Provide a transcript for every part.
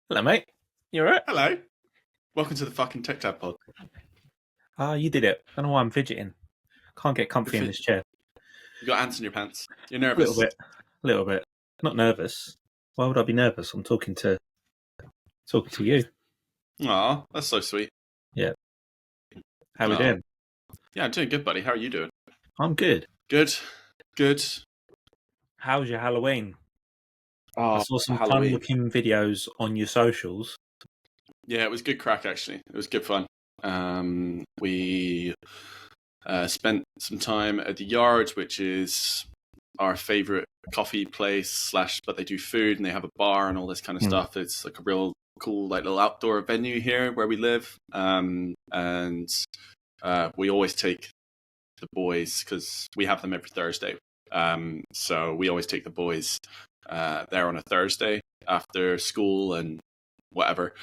Hello, mate. You alright? Hello. Welcome to the fucking Tech Tab pod. Ah, you did it. I don't know why I'm fidgeting. Can't get comfy in this chair. You got ants in your pants. You're A little nervous. bit. A little bit. Not nervous. Why would I be nervous? I'm talking to you. Aw, that's so sweet. Yeah. How we Aw. doing? Yeah, I'm doing good, buddy. How are you doing? I'm good. Good. Good. How was your Halloween? I Oh, saw some fun Halloween. looking videos on your socials. Yeah, it was good crack, actually. It was good fun. We spent some time at the Yard, which is our favourite coffee place / but they do food and they have a bar and all this kind of stuff. It's like a real cool like little outdoor venue here where we live. And we always take the boys because we have them every Thursday. So we always take the boys there on a Thursday after school and whatever.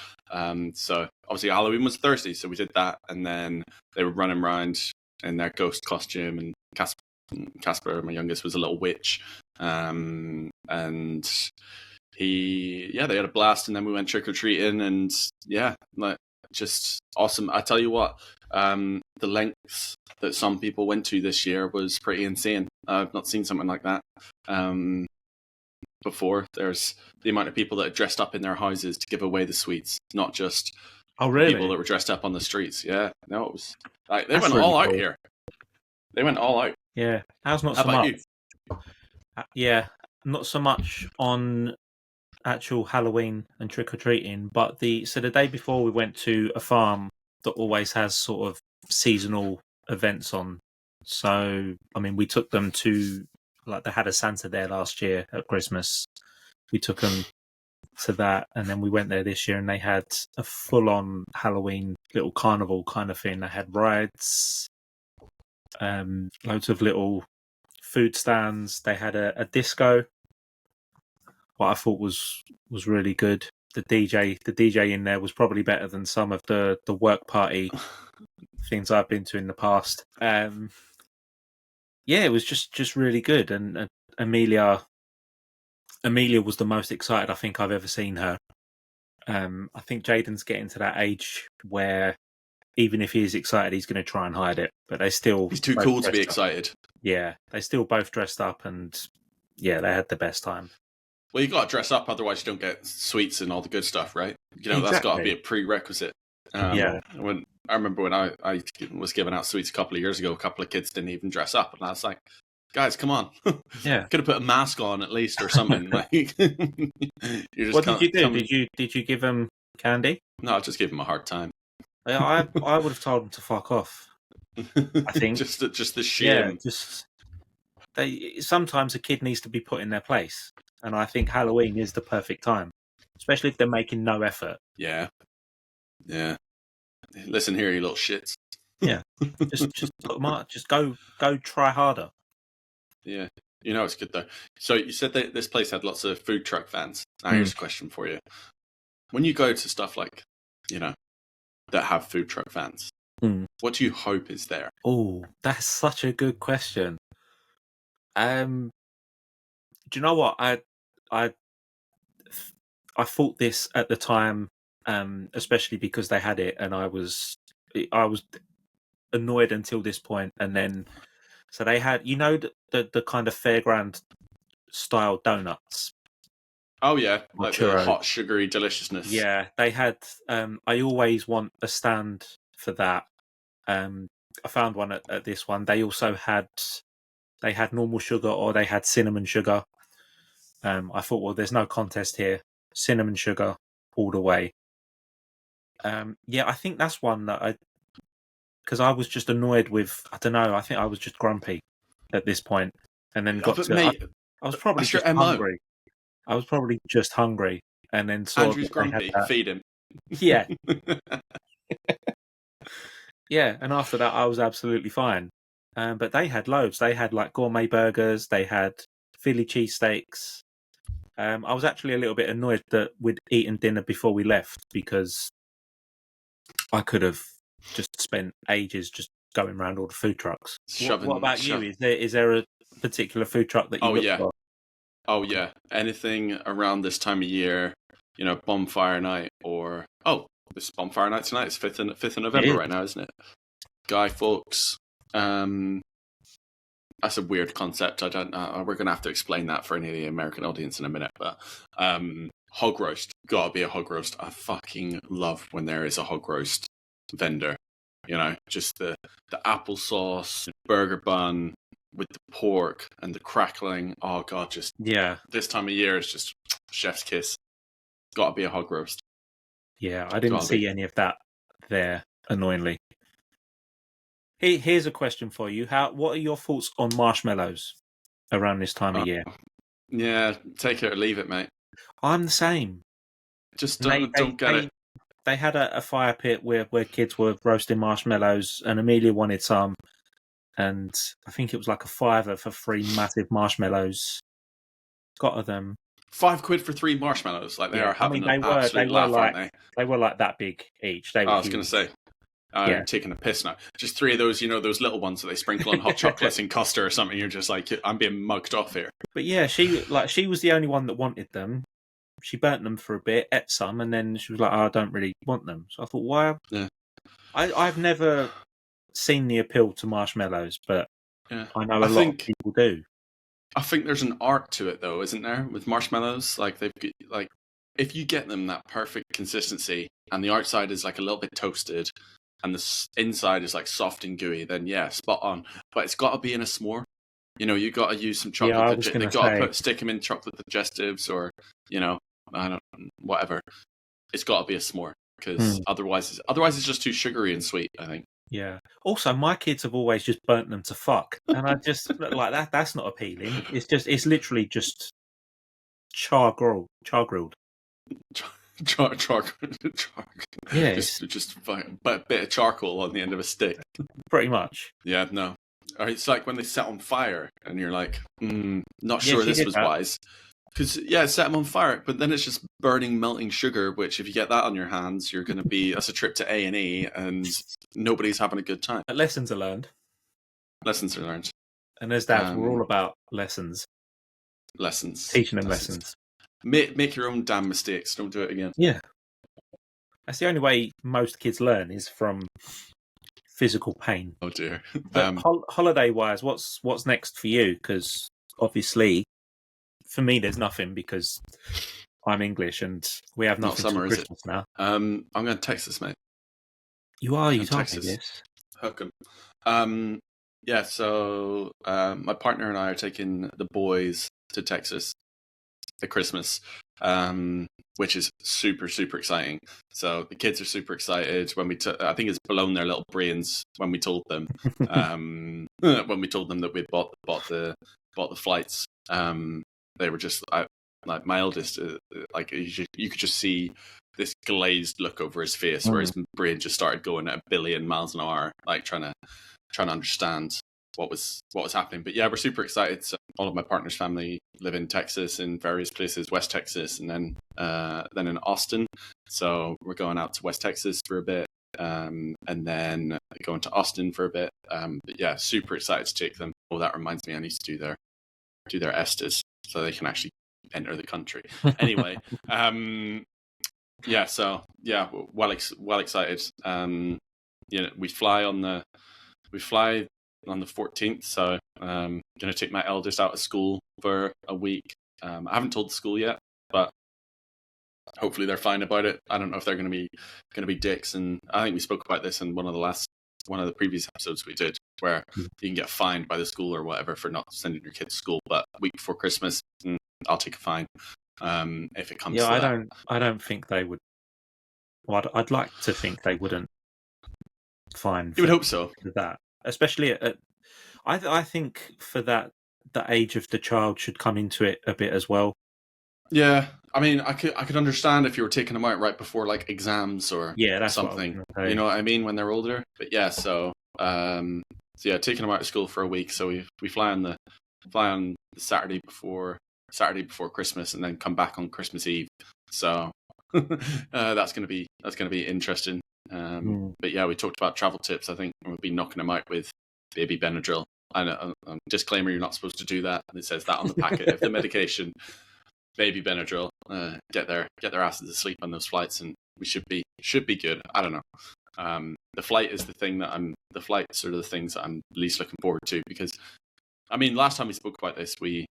So obviously Halloween was Thursday, so we did that, and then they were running around in their ghost costume, and Casper, my youngest, was a little witch, and they had a blast, and then we went trick or treating, and yeah, like just awesome. I tell you what, the lengths that some people went to this year was pretty insane. I've not seen something like that before. There's the amount of people that are dressed up in their houses to give away the sweets, not just people that were dressed up on the streets. Yeah, no, it was like they went all out here. They went all out. Yeah, how's not How so about much? You? Yeah, not so much on actual Halloween and trick or treating, but the day before we went to a farm that always has sort of seasonal events on. So I mean, we took them to they had a Santa there last year at Christmas. We took them to that, and then we went there this year, and they had a full-on Halloween little carnival kind of thing. They had rides, loads of little food stands. They had a disco, what I thought was really good. The DJ in there was probably better than some of the work party things I've been to in the past. Yeah, it was just really good, and Amelia was the most excited I think I've ever seen her. I think Jaden's getting to that age where even if he is excited, he's going to try and hide it. But he's too cool to be excited. Yeah, they still both dressed up, and yeah, they had the best time. Well, you got to dress up, otherwise you don't get sweets and all the good stuff, right? You know, exactly. That's got to be a prerequisite. Yeah. I remember when I was giving out sweets a couple of years ago, a couple of kids didn't even dress up, and I was like, guys, come on. Yeah. Could have put a mask on at least or something. What did you do? Did you give them candy? No, I just gave them a hard time. I would have told them to fuck off. I think just the shame. Yeah, sometimes a kid needs to be put in their place, and I think Halloween is the perfect time, especially if they're making no effort. Yeah. Listen here, you little shits. Yeah, just put them out. Just go try harder. Yeah, you know it's good though. So you said that this place had lots of food truck vans. Now here's a question for you: when you go to stuff like, that have food truck vans, what do you hope is there? Oh, that's such a good question. Do you know what I thought this at the time, especially because they had it, and I was annoyed until this point, and then so they had the kind of fairground style donuts. Oh yeah, like the hot sugary deliciousness. Yeah, they had. I always want a stand for that. I found one at this one. They also had normal sugar or they had cinnamon sugar. I thought, well, there's no contest here. Cinnamon sugar all the way. Yeah, I think that's one that because I was just annoyed with. I don't know. I think I was just grumpy at this point, and then I was probably just hungry. I was probably just hungry, and then saw Andrew's grumpy. Feed him. Yeah. Yeah, and after that, I was absolutely fine. But they had loads. They had like gourmet burgers. They had Philly cheesesteaks. I was actually a little bit annoyed that we'd eaten dinner before we left because I could have just spent ages just going around all the food trucks. What about you? Is there a particular food truck that you look for? Oh yeah, anything around this time of year, Bonfire Night, or this is Bonfire Night tonight. It's 5th of November It is. right now, isn't it? Guy Fawkes. That's a weird concept. I don't know. We're gonna have to explain that for any of the American audience in a minute. But hog roast, gotta be a hog roast. I fucking love when there is a hog roast vendor. Just the applesauce, burger bun with the pork and the crackling. Oh god, just this time of year is just chef's kiss. Gotta be a hog roast. Yeah, I didn't see any of that there, annoyingly. Here's a question for you. What are your thoughts on marshmallows around this time of year? Yeah, take it or leave it, mate. I'm the same. Just don't get it. They had a fire pit where kids were roasting marshmallows, and Amelia wanted some, and I think it was like a £5 for 3 massive marshmallows. Got them. £5 for 3 marshmallows. Like they are having an absolute laugh, aren't they? They were like that big each. I was going to say. I'm taking a piss now. Just 3 of those, those little ones that they sprinkle on hot chocolates in custard or something. You're just like, I'm being mugged off here. But yeah, she was the only one that wanted them. She burnt them for a bit, ate some, and then she was like, I don't really want them. So I thought, why? Yeah. I've never seen the appeal to marshmallows, but I know a lot of people do. I think there's an art to it, though, isn't there? With marshmallows, if you get them that perfect consistency, and the outside is like a little bit toasted, and the inside is like soft and gooey, then spot on. But it's got to be in a s'more. You got to use some chocolate. They got to stick them in chocolate digestives, or whatever. It's got to be a s'more, because otherwise it's just too sugary and sweet, I think. Yeah. Also, my kids have always just burnt them to fuck, and I just like that. That's not appealing. It's literally just char grilled. Yeah, just a bit of charcoal on the end of a stick. Pretty much. Yeah, no. Or it's like when they set on fire, and you're like, not sure this was wise. Because, set them on fire, but then it's just burning, melting sugar, which if you get that on your hands, you're going to be, that's a trip to A&E, and nobody's having a good time. But lessons are learned. Lessons are learned. And as dads, we're all about lessons. Lessons. Teaching them lessons. Make your own damn mistakes. Don't do it again. Yeah. That's the only way most kids learn is from physical pain. Oh, dear. But holiday-wise, what's next for you? Because, obviously, for me, there's nothing because I'm English and we have nothing summer, till Christmas now. I'm going to Texas, mate. You are? You told me this. Hook 'em. So my partner and I are taking the boys to Texas at Christmas, which is super, super exciting. So the kids are super excited. When I think it's blown their little brains when we told them when we told them that we bought the flights. They were just like my eldest, like you could just see this glazed look over his face, where his brain just started going at 1 billion miles an hour, like trying to understand what was happening. But yeah, we're super excited. So all of my partner's family live in Texas, in various places, West Texas, and then in Austin. So we're going out to West Texas for a bit, and then going to Austin for a bit. But yeah, super excited to take them. Oh, that reminds me, I need to do their ESTAs so they can actually enter the country. Anyway, so well excited. We fly on the 14th, so I'm going to take my eldest out of school for a week. I haven't told the school yet, but hopefully they're fine about it. I don't know if they're going to be dicks, and I think we spoke about this in one of the previous episodes we did, where you can get fined by the school or whatever for not sending your kid to school. But a week before Christmas, I'll take a fine if it comes to that. I don't think they would. Well, I'd like to think they wouldn't fine. You would hope so. That, especially I think for that, the age of the child should come into it a bit as well. Yeah, I mean, I could understand if you were taking them out right before like exams or that's something. You know what I mean, when they're older. But yeah, so taking them out of school for a week. So we fly on the Saturday before Christmas, and then come back on Christmas Eve. So that's gonna be interesting. But yeah, we talked about travel tips. I think we'll be knocking them out with baby Benadryl. And disclaimer: you're not supposed to do that. And it says that on the packet of the medication. baby Benadryl, get their asses to sleep on those flights, and we should be good. I don't know. The flight is the flights are the things that I'm least looking forward to, because I mean, last time we spoke about this, we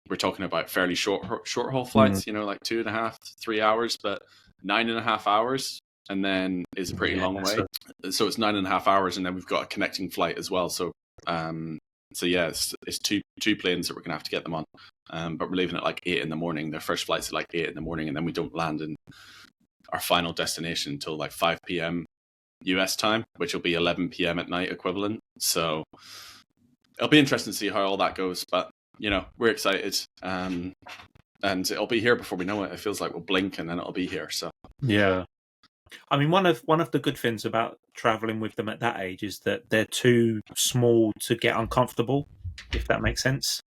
were talking about fairly short haul flights, like 2.5 to 3 hours, but 9.5 hours, and then is a pretty long way. So it's 9.5 hours, and then we've got a connecting flight as well. So yeah, it's two planes that we're gonna have to get them on. But we're leaving at like 8 in the morning. Their first flight's at like 8 in the morning, and then we don't land in our final destination until like 5 p.m. US time, which will be 11 p.m. at night equivalent. So it'll be interesting to see how all that goes. But we're excited, and it'll be here before we know it. It feels like we'll blink and then it'll be here. So yeah. I mean, one of the good things about traveling with them at that age is that they're too small to get uncomfortable, if that makes sense.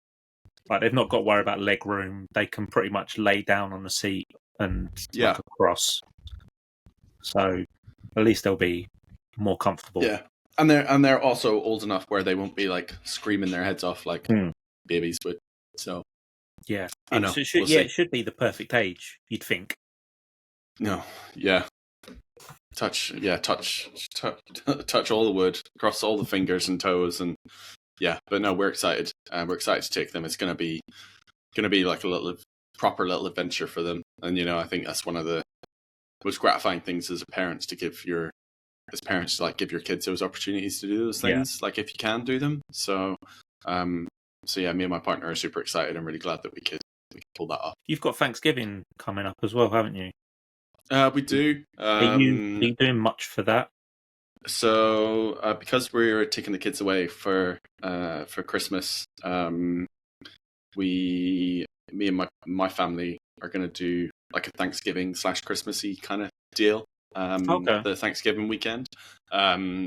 Like, they've not got to worry about leg room. They can pretty much lay down on the seat and look across. So at least they'll be more comfortable. Yeah, and they're also old enough where they won't be like screaming their heads off like babies would. So yeah, I know. It should be the perfect age, you'd think. No, yeah. Touch all the wood, cross all the fingers and toes, and but no, we're excited. We're excited to take them. It's gonna be like a proper little adventure for them, and I think that's one of the most gratifying things as parents to give your kids those opportunities to do those things, like if you can do them. So yeah, me and my partner are super excited. I'm really glad that we could pull that off. You've got Thanksgiving coming up as well, haven't you? We do. Are you doing much for that? So because we're taking the kids away for Christmas, me and my family are going to do like a Thanksgiving / Christmassy kind of deal. The Thanksgiving weekend.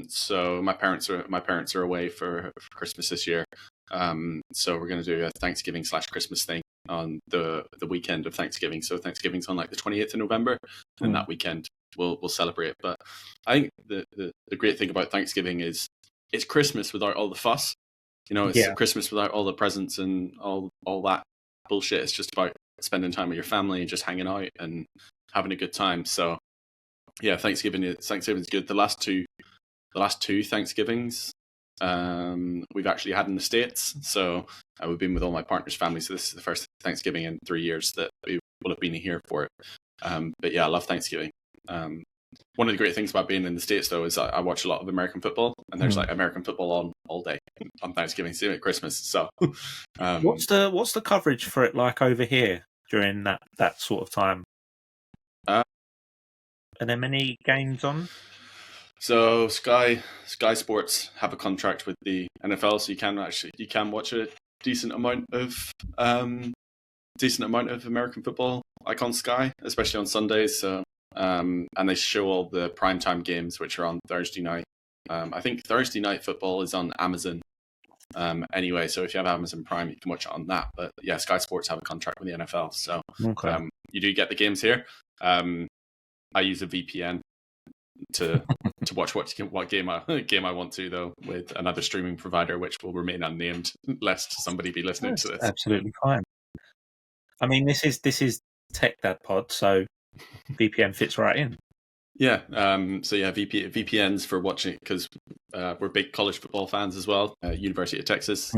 So my parents are away for Christmas this year. So we're going to do a Thanksgiving / Christmas thing on the weekend of Thanksgiving. So Thanksgiving's on like the 28th of November, and that weekend we'll celebrate. But I think the great thing about Thanksgiving is it's Christmas without all the fuss. It's Christmas without all the presents and all that bullshit. It's just about spending time with your family and just hanging out and having a good time. So yeah, Thanksgiving's good. The last two Thanksgivings we've actually had in the States. So we've been with all my partner's family. So this is the first Thanksgiving in 3 years that we will have been here for it. But yeah, I love Thanksgiving. One of the great things about being in the States, though, is I watch a lot of American football, and there's like American football on all day on Thanksgiving, same at Christmas. So what's the coverage for it like over here during that sort of time? Are there many games on? So Sky Sports have a contract with the NFL, so you can watch a decent amount of American football like on Sky, especially on Sundays. So and they show all the primetime games, which are on Thursday night. I think Thursday night football is on Amazon. Anyway, so if you have Amazon Prime, you can watch it on that. But yeah, Sky Sports have a contract with the NFL, so you do get the games here. I use a VPN to watch what game I want to, though, with another streaming provider, which will remain unnamed, lest somebody be listening to this. Absolutely fine. I mean, this is Tech Dad Pod, so VPN fits right in. Yeah. So yeah, VPNs for watching, because we're big college football fans as well. University of Texas,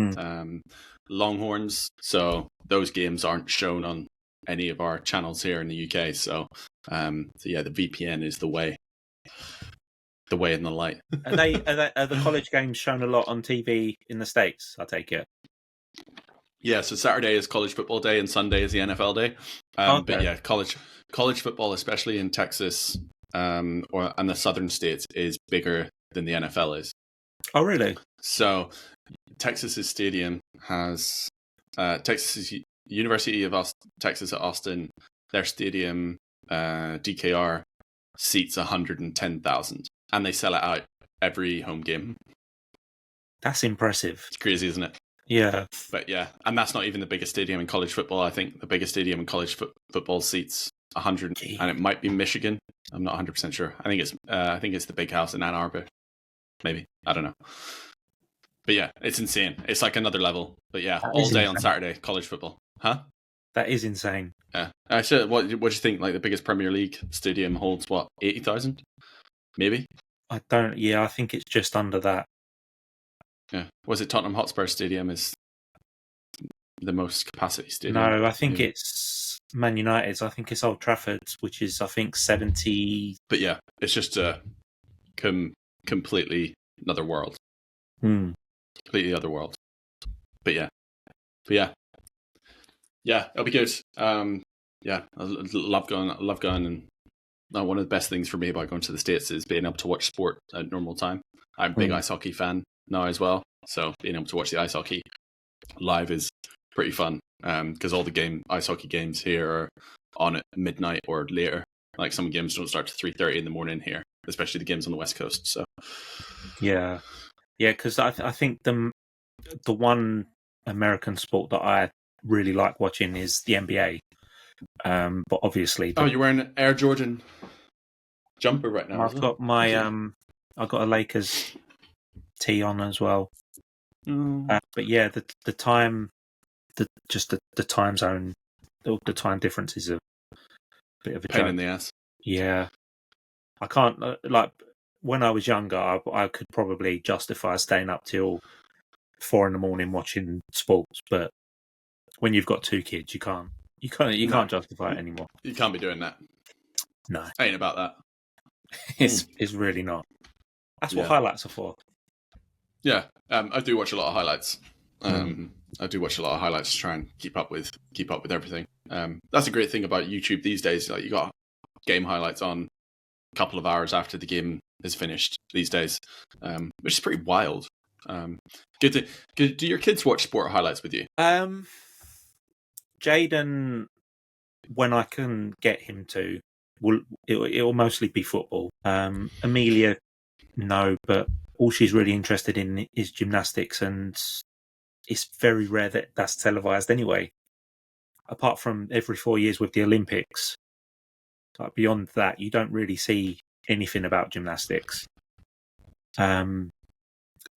Longhorns. So those games aren't shown on any of our channels here in the UK. So yeah, the VPN is the way and the light. Are the college games shown a lot on TV in the States? I take it. Yeah, so Saturday is college football day and Sunday is the NFL day. But yeah, college football, especially in Texas and the southern states, is bigger than the NFL is. Oh, really? So Texas's stadium has Texas University of Texas at Austin. Their stadium, DKR, seats 110,000, and they sell it out every home game. That's impressive. It's crazy, isn't it? Yeah. But yeah, and that's not even the biggest stadium in college football. I think the biggest stadium in college football seats 100, and it might be Michigan. I'm not 100% sure. I think it's the Big House in Ann Arbor. Maybe. I don't know. But yeah, it's insane. It's like another level. But yeah, all day on Saturday, college football. Huh? That is insane. Yeah. So what do you think? Like the biggest Premier League stadium holds what, 80,000, maybe? I don't. Yeah, I think it's just under that. Yeah. Was it Tottenham Hotspur Stadium is the most capacity stadium? No, I think maybe? it's Man United's. I think it's Old Trafford's, which is, I think, 70. But yeah, it's just a completely another world. Completely other world. But yeah, it'll be good. Yeah, I love going, and one of the best things for me about going to the States is being able to watch sport at normal time. I'm a big ice hockey fan now as well, so being able to watch the ice hockey live is pretty fun. Because all the ice hockey games here are on at midnight or later. Like some games don't start till 3:30 in the morning here, especially the games on the West Coast. So Yeah, because I think the one American sport that I really like watching is the NBA. But obviously, you're wearing an Air Jordan jumper right now. I've got my I've got a Lakers tee on as well. But yeah, the time, the time zone, the time difference is a bit of a pain joke. in the ass. Yeah, I can't like when I was younger, I could probably justify staying up till 4 a.m. watching sports, but when you've got 2 kids, you can't can't justify it anymore. You can't be doing that. No, Ain't about that. it's really not. That's what highlights are for. Yeah, I do watch a lot of highlights. I do watch a lot of highlights to try and keep up with everything. That's a great thing about YouTube these days. Like you got game highlights on a couple of hours after the game is finished these days, which is pretty wild. Do your kids watch sport highlights with you? Jaden, when I can get him to, it'll mostly be football. Amelia, no, but all she's really interested in is gymnastics, and it's very rare that that's televised anyway. Apart from every 4 years with the Olympics, like beyond that, you don't really see anything about gymnastics. But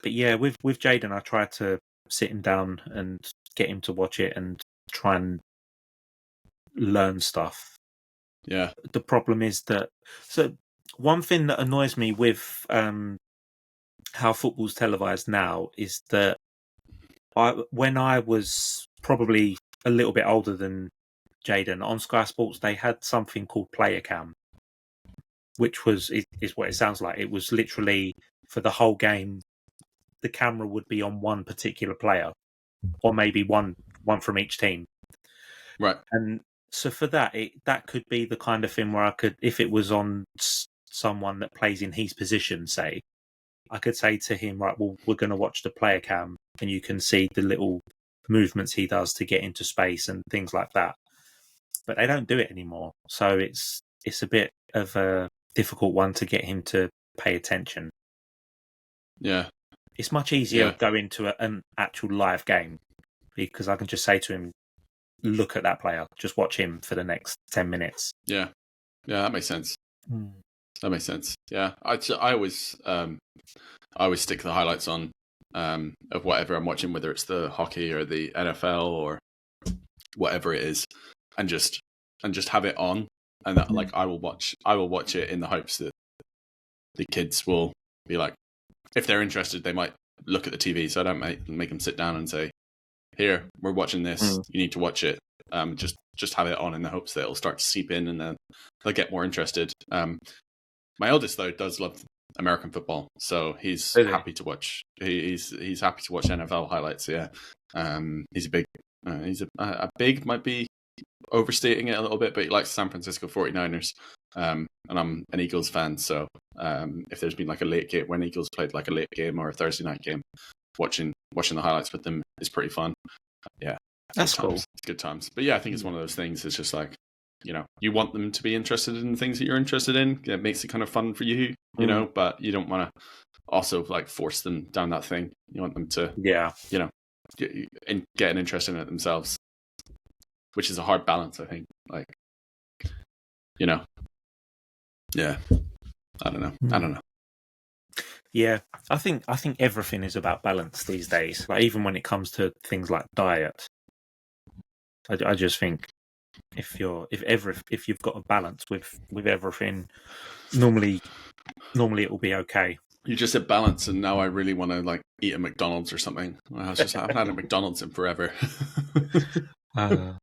yeah, with Jaden, I try to sit him down and get him to watch it and try and learn stuff. Yeah. The problem is that one thing that annoys me with how football's televised now is that when I was probably a little bit older than Jaden, on Sky Sports they had something called Player Cam, which is what it sounds like. It was literally for the whole game, the camera would be on one particular player, or maybe one from each team. Right. And so for that, that could be the kind of thing where I could, if it was on someone that plays in his position, say, I could say to him, right, well, we're going to watch the player cam, and you can see the little movements he does to get into space and things like that. But they don't do it anymore, so it's a bit of a difficult one to get him to pay attention. Yeah, it's much easier going to an actual live game, because I can just say to him, look at that player, just watch him for the next 10 minutes. Yeah, that makes sense. That makes sense. Yeah, I always stick the highlights on of whatever I'm watching, whether it's the hockey or the NFL or whatever it is, and just have it on, and that, like I will watch it in the hopes that the kids will be like, if they're interested, they might look at the TV. So I don't make them sit down and say, "Here, we're watching this. You need to watch it." Just have it on in the hopes that it'll start to seep in, and then they'll get more interested. My eldest though does love American football, so he's happy to watch. He's happy to watch NFL highlights. Yeah, he's a big. He's a big, might be overstating it a little bit, but he likes San Francisco 49ers. And I'm an Eagles fan, so if there's been like a late game, when Eagles played like a late game or a Thursday night game, watching the highlights with them is pretty fun. Yeah, that's cool. It's good times. But yeah, I think it's one of those things. It's just like, you want them to be interested in things that you're interested in. It makes it kind of fun for you, but you don't want to also like force them down that thing. You want them to, get an interest in it themselves, which is a hard balance, I think. Like, yeah, I don't know. Yeah, I think everything is about balance these days. Like even when it comes to things like diet, I just think if you've got a balance with everything, normally it will be okay. You just said balance, and now I really want to like eat a McDonald's or something. I haven't had a McDonald's in forever. Well,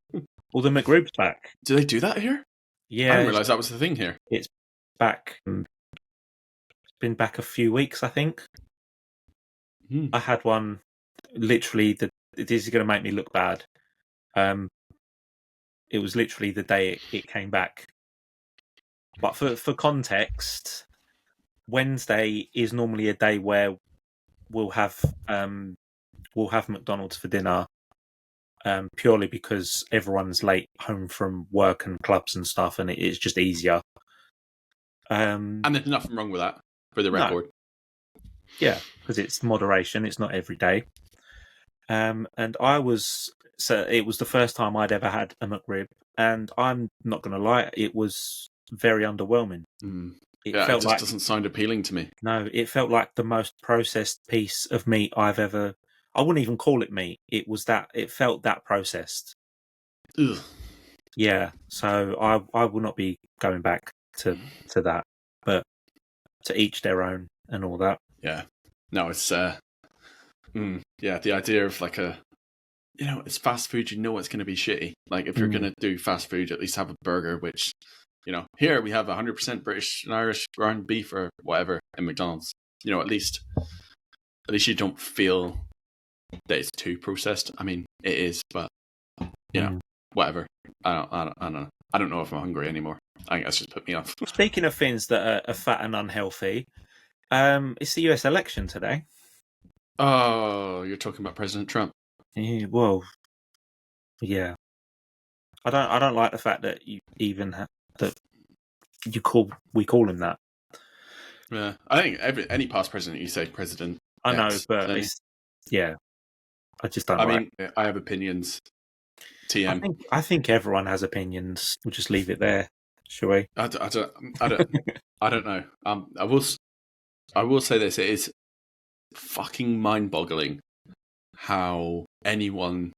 the McRib's back. Do they do that here? Yeah, I didn't realize that was the thing here. It's back. It's been back a few weeks, I think. I had one. Literally, this is going to make me look bad. It was literally the day it came back. But for context, Wednesday is normally a day where we'll have McDonald's for dinner, purely because everyone's late home from work and clubs and stuff, and it's just easier. And there's nothing wrong with that, for the record. No. Yeah, because it's moderation. It's not every day. And it was the first time I'd ever had a McRib, and I'm not going to lie, it was very underwhelming. It doesn't sound appealing to me. No, it felt like the most processed piece of meat I've ever. I wouldn't even call it meat. It felt that processed. Ugh. Yeah, so I will not be going back to that, but to each their own and all that. Yeah, no, it's the idea of like it's fast food. You know it's going to be shitty. Like if you're going to do fast food, at least have a burger, which here we have 100% British and Irish ground beef or whatever in McDonald's. At least you don't feel that it's too processed. I mean, it is, but whatever. I don't know. I don't know if I'm hungry anymore. I think that's just put me off. Speaking of things that are fat and unhealthy, it's the US election today. Oh, you're talking about President Trump? Yeah, well, yeah. I don't like the fact that you even we call him that. Yeah, I think any past president you say president. I know, but I just don't. I mean, I have opinions. TM. I think everyone has opinions. We'll just leave it there, shall we? I don't know. I will say this: it is fucking mind-boggling how anyone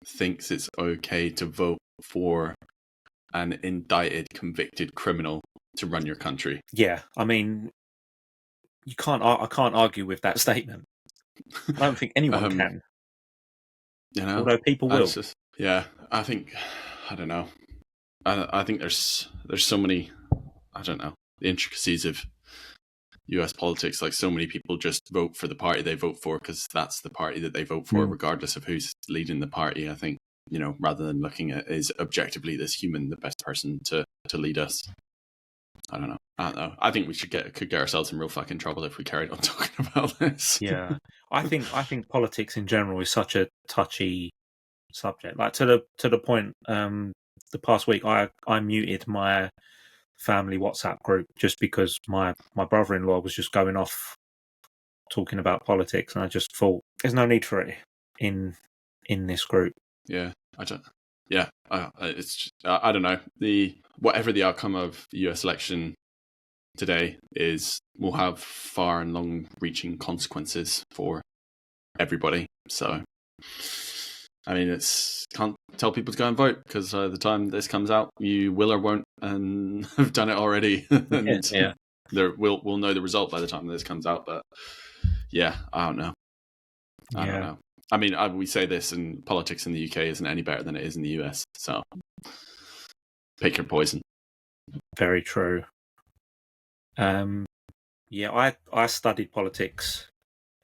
thinks it's okay to vote for an indicted, convicted criminal to run your country. Yeah, I mean, I can't argue with that statement. I don't think anyone can. Although people will. I think, I don't know. I think there's so many, I don't know, the intricacies of US politics. Like so many people just vote for the party they vote for because that's the party that they vote for, regardless of who's leading the party. I think, rather than looking at is objectively this human the best person to lead us. I don't know. I think we could get ourselves in real fucking trouble if we carried on talking about this. Yeah, I think politics in general is such a touchy subject. Like to the point, the past week I muted my family WhatsApp group just because my brother-in-law was just going off talking about politics, and I just thought there's no need for it in this group. Yeah, I don't. Yeah, it's just, I don't know. Whatever the outcome of the US election today will have far and long-reaching consequences for everybody. So, I mean, can't tell people to go and vote because by the time this comes out, you will or won't, and have done it already. Yeah. We'll know the result by the time this comes out. But yeah, I don't know. I don't know. I mean, we say this, and politics in the UK isn't any better than it is in the US. So, pick your poison. Very true. Yeah, I studied politics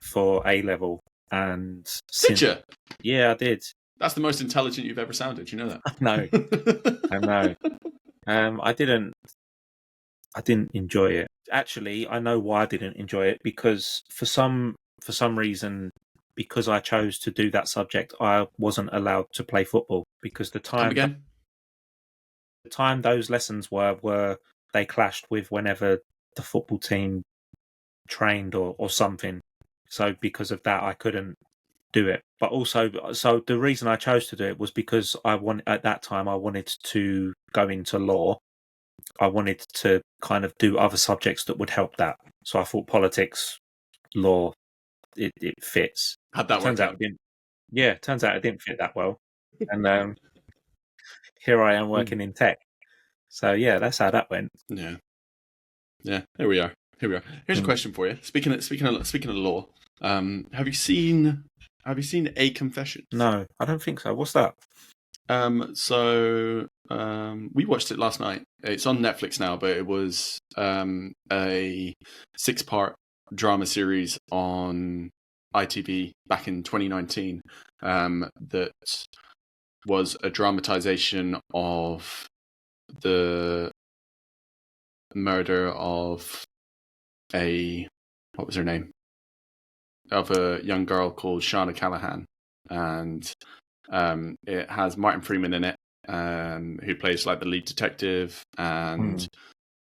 for A level, and did you? Yeah, I did. That's the most intelligent you've ever sounded. You know that? I know. I didn't enjoy it. Actually, I know why I didn't enjoy it, because for some reason, because I chose to do that subject, I wasn't allowed to play football because the time those lessons were they clashed with whenever the football team trained or something. So because of that, I couldn't do it. But also, so the reason I chose to do it was because at that time I wanted to go into law. I wanted to kind of do other subjects that would help that. So I thought politics, law, it fits. How'd that work out? Turns out it didn't fit that well. And here I am working in tech. So yeah, that's how that went. Yeah. Here we are. Here's a question for you. Speaking of law, have you seen A Confession? No, I don't think so. What's that? We watched it last night. It's on Netflix now, but it was a 6-part drama series on ITV back in 2019 that was a dramatization of the murder of what was her name? Of a young girl called Shauna Callahan. And it has Martin Freeman in it, who plays like the lead detective, and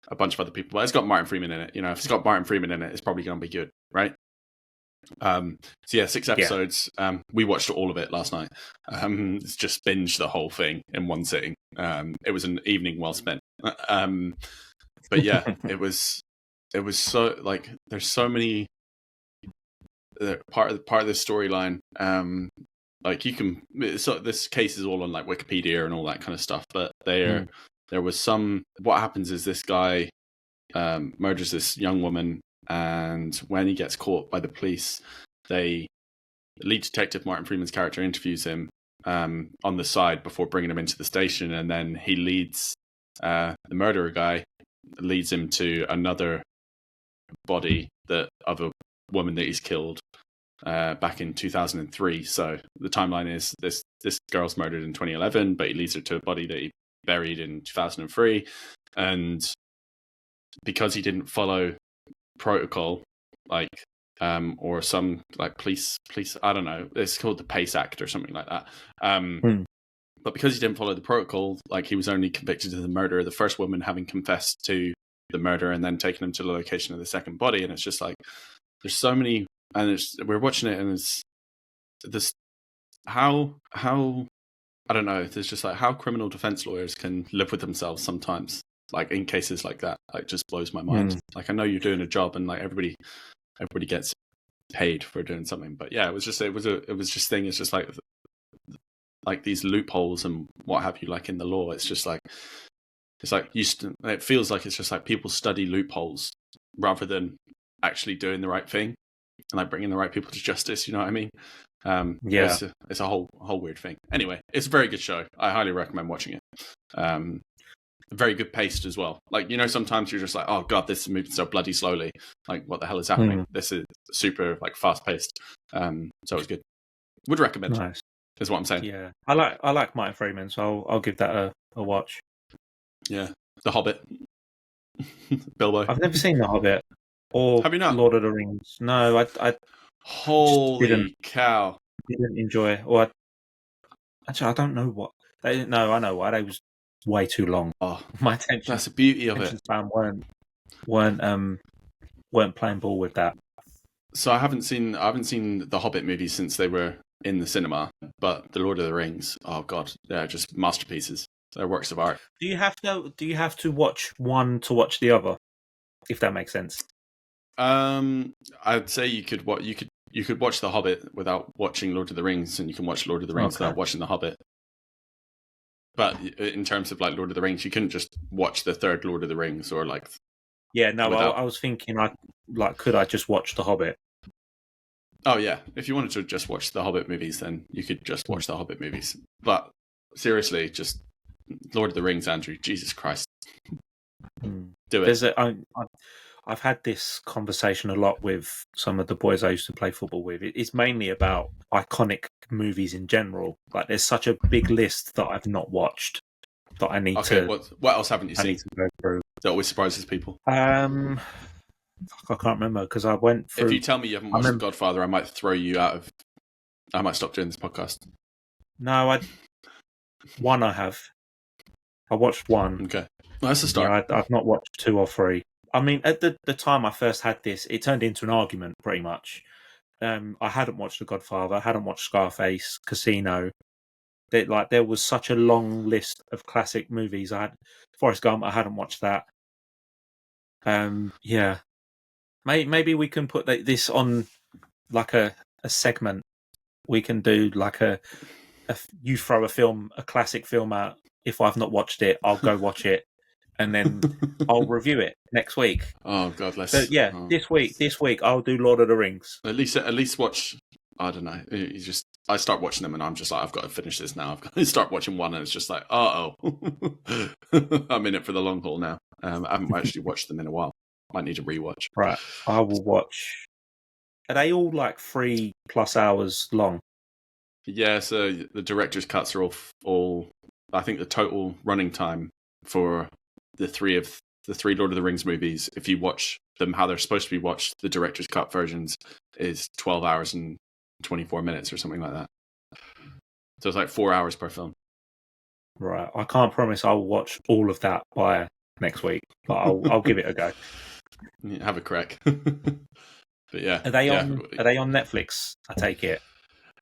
a bunch of other people. But it's got Martin Freeman in it. You know, if it's got Martin Freeman in it, it's probably going to be good, right? So yeah, 6 episodes. Yeah. We watched all of it last night. Just binged the whole thing in one sitting. It was an evening well spent. But yeah, it was so like there's so many part of the storyline. Like you can, so this case is all on like Wikipedia and all that kind of stuff. But there was some. What happens is this guy murders this young woman, and when he gets caught by the police, the lead detective Martin Freeman's character interviews him on the side before bringing him into the station, and then he leads the murderer guy leads him to another body of a woman that he's killed back in 2003. So the timeline is this girl's murdered in 2011, but he leads her to a body that he buried in 2003, and because he didn't follow protocol, like or some like police, I don't know, it's called the PACE Act or something like that. But because he didn't follow the protocol, like he was only convicted of the murder of the first woman, having confessed to the murder and then taken him to the location of the second body. And it's just like there's so many, and we're watching it, and it's this how I don't know. There's just like how criminal defense lawyers can live with themselves sometimes, like in cases like that. Like just blows my mind. Like I know you're doing a job, and like everybody gets paid for doing something, but yeah, it was just thing. It's just like these loopholes and what have you, like in the law. It's just like it feels like it's just like people study loopholes rather than actually doing the right thing and like bringing the right people to justice. You know what I mean? Yeah, it's a whole weird thing. Anyway, it's a very good show. I highly recommend watching it. Very good paced as well. Like, you know, sometimes you're just like, oh god, this is moving so bloody slowly. Like, what the hell is happening? This is super like fast paced. So it was good. Would recommend. Nice. Is what I'm saying. Yeah, I like Martin Freeman, so I'll give that a watch. Yeah, The Hobbit. Bilbo. I've never seen The Hobbit or Have you not? Lord of the Rings. No, I holy cow! Didn't enjoy. Or actually, I don't know what. No, I know why. They was way too long. Oh, my attention. That's the beauty of it. Span weren't playing ball with that. So I haven't seen the Hobbit movies since they were in the cinema, but the Lord of the Rings, oh god, they're just masterpieces. They're works of art. Do you have to watch one to watch the other, if that makes sense? I'd say you could watch The Hobbit without watching Lord of the Rings, and you can watch Lord of the Rings without watching The Hobbit. But in terms of like Lord of the Rings, you couldn't just watch the third Lord of the Rings or like. Yeah, no, I was thinking, could I just watch The Hobbit? Oh yeah, if you wanted to just watch the Hobbit movies, then you could just watch the Hobbit movies. But seriously, just Lord of the Rings, Andrew. Jesus Christ, do it. I've had this conversation a lot with some of the boys I used to play football with. It's mainly about iconic movies in general. Like, there's such a big list that I've not watched that I need to. What else haven't you seen? I need to go through. That always surprises people. I can't remember because I went through. If you tell me you haven't watched The Godfather, I might throw you out of. I might stop doing this podcast. No, one I have. I watched one. Okay, well, that's the start. Yeah, I've not watched 2 or 3. I mean, at the time I first had this, it turned into an argument pretty much. I hadn't watched The Godfather, I hadn't watched Scarface, Casino. There was such a long list of classic movies. I had Forrest Gump. I hadn't watched that. Yeah. Maybe we can put this on like a segment. We can do like you throw a classic film out, if I've not watched it, I'll go watch it, and then I'll review it next week. Oh God, So yeah, this week I'll do Lord of the Rings. At least watch. I don't know. I start watching them and I'm just like, I've got to finish this now. I've got to start watching one and it's just like, I'm in it for the long haul now. I haven't actually watched them in a while. Might need to rewatch. Right, I will watch. Are they all like 3+ hours long? Yeah, so the director's cuts are all. I think the total running time for the three Lord of the Rings movies, if you watch them how they're supposed to be watched, the director's cut versions is 12 hours and 24 minutes or something like that. So it's like 4 hours per film. Right, I can't promise I'll watch all of that by next week, but I'll give it a go. Have a crack. But yeah, Are they on Netflix? I take it.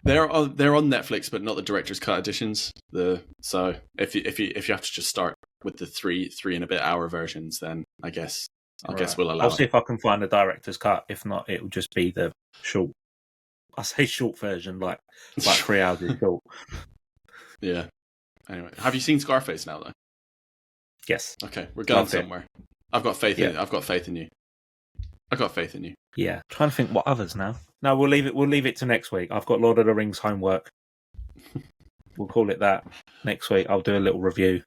They're on Netflix, but not the director's cut editions. So if you have to just start with the three and a bit hour versions, then I guess we'll allow. I'll see if I can find the director's cut. If not, it'll just be the short. I say short version, like 3 hours is short. Yeah. Anyway, have you seen Scarface now though? Yes. Okay, we're going somewhere. I've got faith in. I've got faith in you. I've got faith in you. Yeah. I'm trying to think what others now. No, we'll leave it to next week. I've got Lord of the Rings homework. We'll call it that. Next week I'll do a little review.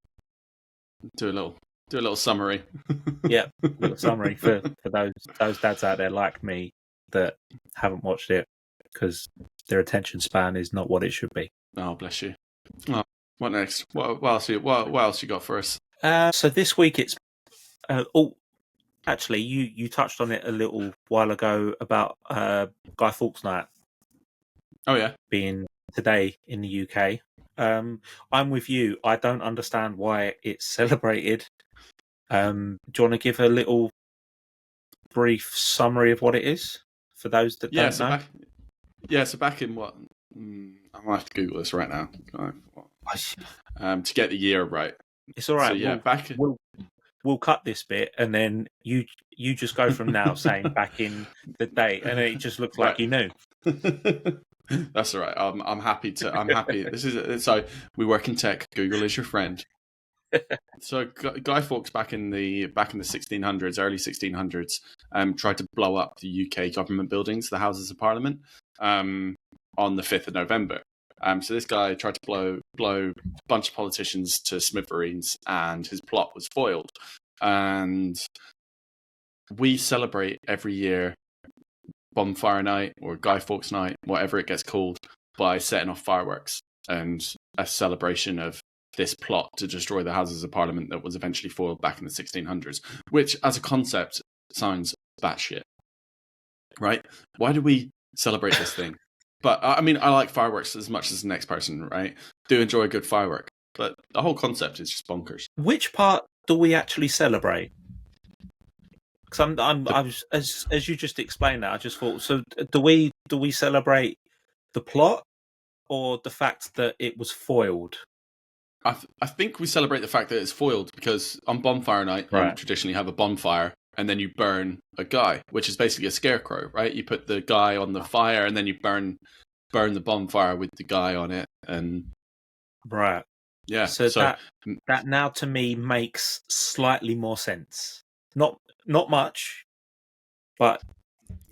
Do a little summary. Yeah, a little summary for those dads out there like me that haven't watched it because their attention span is not what it should be. Oh, bless you. Oh, what next? What else you got for us? So this week it's actually you touched on it a little while ago about Guy Fawkes Night. Oh yeah, being today in the UK. I'm with you. I don't understand why it's celebrated. Do you want to give a little brief summary of what it is for those that don't know? So back in what? I might have to Google this right now. To get the year right. It's all right. So, we'll cut this bit and then you just go from now saying back in the day, and it just looks like you knew. That's all right. I'm happy. This is so we work in tech. Google is your friend. So Guy Fawkes back in the 1600s, early 1600s, tried to blow up the UK government buildings, the Houses of Parliament, on the 5th of November. So this guy tried to blow a bunch of politicians to smithereens, and his plot was foiled. And we celebrate every year Bonfire Night or Guy Fawkes Night, whatever it gets called, by setting off fireworks and a celebration of this plot to destroy the Houses of Parliament that was eventually foiled back in the 1600s, which as a concept sounds batshit, right? Why do we celebrate this thing? But I mean, I like fireworks as much as the next person, right? Do enjoy a good firework, but the whole concept is just bonkers. Which part do we actually celebrate? Because I was, as you just explained that, I just thought. So do we celebrate the plot or the fact that it was foiled? I think we celebrate the fact that it's foiled because on Bonfire Night, you traditionally have a bonfire and then you burn a guy, which is basically a scarecrow, right? You put the guy on the fire and then you burn the bonfire with the guy on it, and right, yeah. So that now to me makes slightly more sense. Not much, but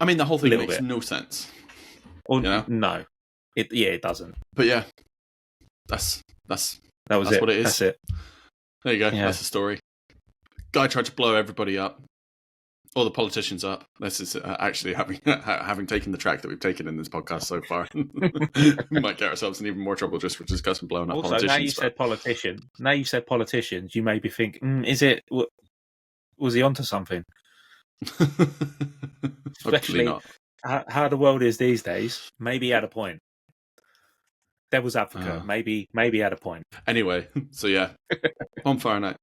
I mean the whole thing makes no sense. Or no, it doesn't. But yeah, that's what it is. That's it. There you go. Yeah. That's the story. Guy tried to blow everybody up, all the politicians up. This is actually having taken the track that we've taken in this podcast so far. We might get ourselves in even more trouble just for discussing blowing up politicians. Now you said politicians, you maybe think, is it? Was he onto something? Especially not. How the world is these days. Maybe he had a point. Devil's advocate. Maybe he had a point. Anyway, so yeah, Bonfire Night.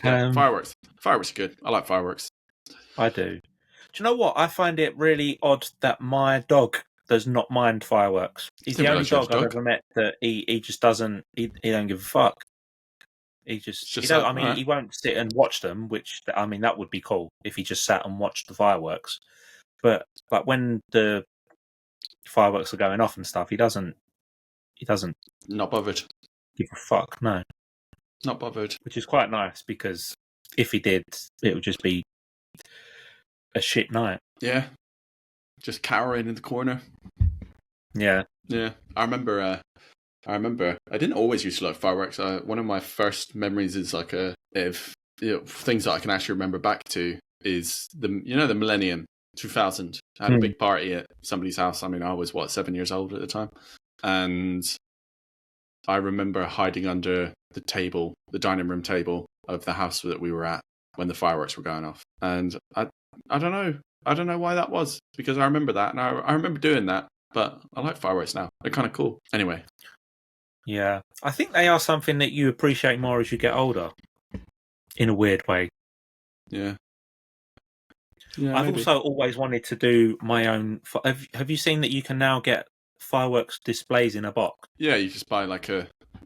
Fireworks. Fireworks are good. I like fireworks. I do. Do you know what? I find it really odd that my dog does not mind fireworks. He's the only dog I've ever met that he just doesn't. He don't give a fuck. He he won't sit and watch them. Which I mean, that would be cool if he just sat and watched the fireworks. But when the fireworks are going off and stuff, he doesn't. Not bothered. Give a fuck. No. Not bothered. which is quite nice because if he did, it would just be a shit night. Yeah, just cowering in the corner. Yeah. Yeah, I remember. I didn't always used to like fireworks. One of my first memories is like things that I can actually remember back to is the Millennium 2000. I had a big party at somebody's house. I mean, I was 7 years old at the time, and I remember hiding under the dining room table of the house that we were at when the fireworks were going off. And I don't know why that was, because I remember that, and I remember doing that. But I like fireworks now. They're kind of cool. Anyway. Yeah. I think they are something that you appreciate more as you get older, in a weird way. Yeah. I've also always wanted to do my own. Have you seen that you can now get fireworks displays in a box? Yeah, you just buy like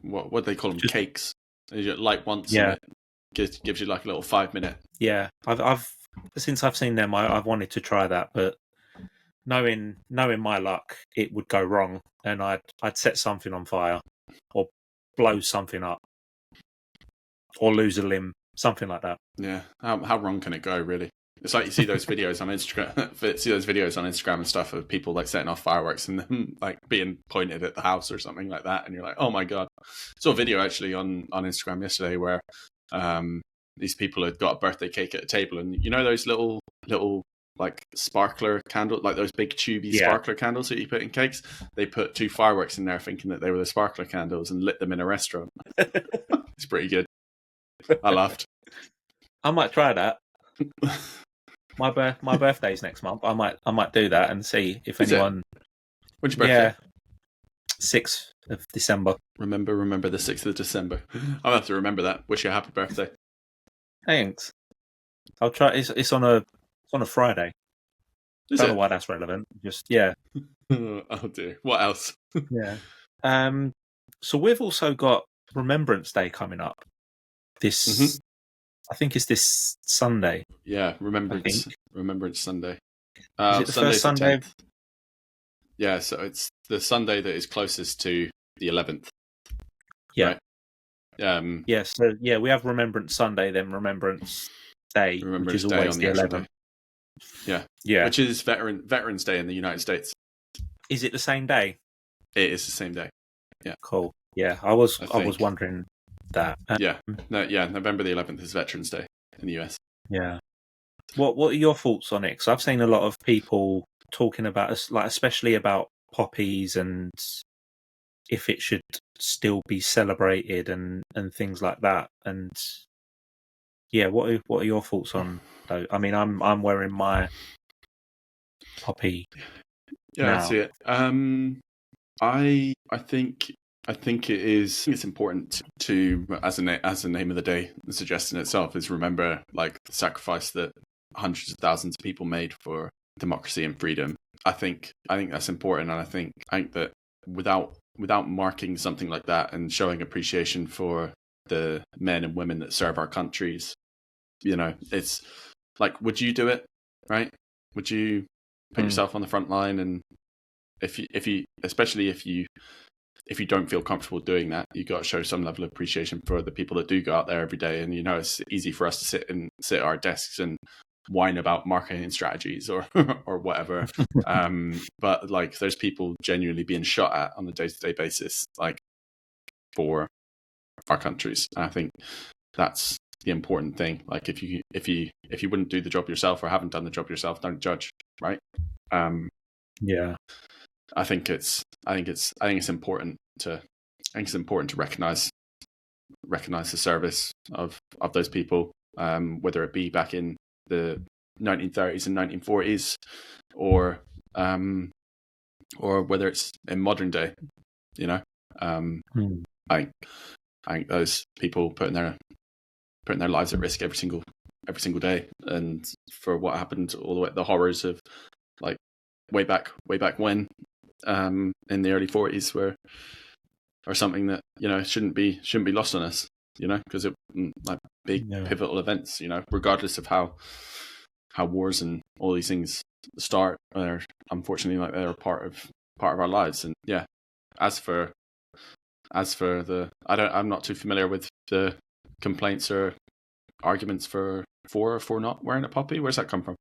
what do they call them? Cakes. You light once, yeah, and it gives you like a little 5-minute. Yeah, I've since I've seen them, I've wanted to try that, but knowing my luck, it would go wrong, and I'd set something on fire, or blow something up, or lose a limb, something like that. Yeah, how wrong can it go, really? It's like you see those videos on Instagram, and stuff of people like setting off fireworks and them like being pointed at the house or something like that, and you're like, oh my god. I saw a video actually on Instagram yesterday where these people had got a birthday cake at a table, and you know those little like sparkler candles, like those big tubey sparkler candles that you put in cakes. They put 2 fireworks in there, thinking that they were the sparkler candles, and lit them in a restaurant. It's pretty good. I laughed. I might try that. My birthday's next month. I might do that and see if anyone. When's your birthday? 6th of December. Remember the 6th of December. I'll have to remember that. Wish you a happy birthday. Thanks. I'll try. It's on a Friday. Don't know why that's relevant. Just Oh dear. What else? Yeah. So we've also got Remembrance Day coming up. This, I think, it's this Sunday. Yeah, Remembrance Sunday. Is it the first Sunday? Yeah, so it's the Sunday that is closest to the 11th. Yeah. Right? So we have Remembrance Sunday, then Remembrance Day, which is always the 11th. Yeah. Which is Veterans Day in the United States. Is it the same day? It is the same day. Yeah. Cool. Yeah, I was wondering that. November the 11th is Veterans Day in the US. Yeah. What are your thoughts on it? Because I've seen a lot of people talking about, like, especially about poppies and if it should still be celebrated and things like that. And yeah, what are your thoughts on those? I mean, I'm wearing my poppy. Yeah, now. I see it. I think it's important to, as the name of the day suggests in itself, is remember like the sacrifice that hundreds of thousands of people made for democracy and freedom. I think that's important, and I think that without marking something like that and showing appreciation for the men and women that serve our countries, it's like, would you do it? Right? Would you put yourself on the front line? And especially if you don't feel comfortable doing that, you got to show some level of appreciation for the people that do go out there every day. And it's easy for us to sit at our desks and whine about marketing strategies or whatever. But like, there's people genuinely being shot at on a day-to-day basis, like, for our countries. And I think that's the important thing. Like, if you wouldn't do the job yourself or haven't done the job yourself, don't judge, right? Yeah. I think it's important to recognize the service of those people, whether it be back in the 1930s and 1940s, or whether it's in modern day. I think those people putting their lives at risk every single day, and for what happened all the way, the horrors of like way back when. In the early 40s are something that shouldn't be lost on us, because it like big pivotal events, regardless of how wars and all these things start, are unfortunately like they're part of our lives. And as for the I'm not too familiar with the complaints or arguments for not wearing a poppy? Where's that come from?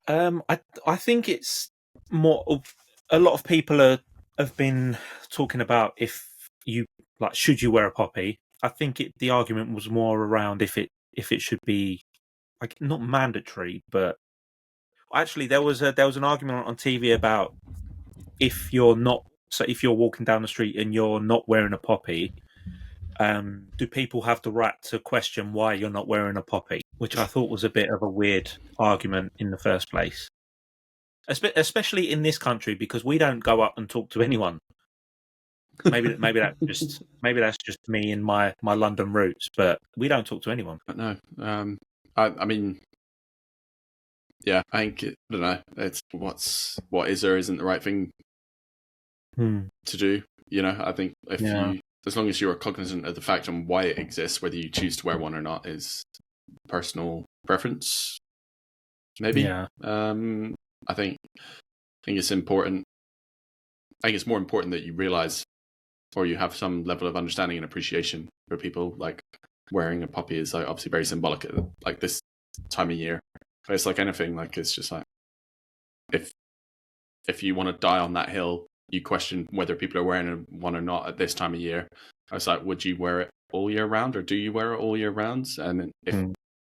I think it's more of a lot of people have been talking about if you like should you wear a poppy. I think the argument was more around if it should be like not mandatory, but actually there was an argument on TV about if you're not if you're walking down the street and you're not wearing a poppy, do people have the right to question why you're not wearing a poppy? Which I thought was a bit of a weird argument in the first place, especially in this country because we don't go up and talk to anyone. Maybe that's just me and my London roots, but we don't talk to anyone. But no, I mean, yeah, I think I don't know. It's what is or isn't the right thing to do. You know, I think if you, as long as you are cognizant of the fact and why it exists, whether you choose to wear one or not is personal preference. Maybe. Yeah. I think it's important. I think it's more important that you realize, or you have some level of understanding and appreciation for people. Like wearing a poppy is like obviously very symbolic at like this time of year. But it's like anything. Like it's just like if you want to die on that hill, you question whether people are wearing one or not at this time of year. I was like, would you wear it all year round, or do you wear it all year round? And if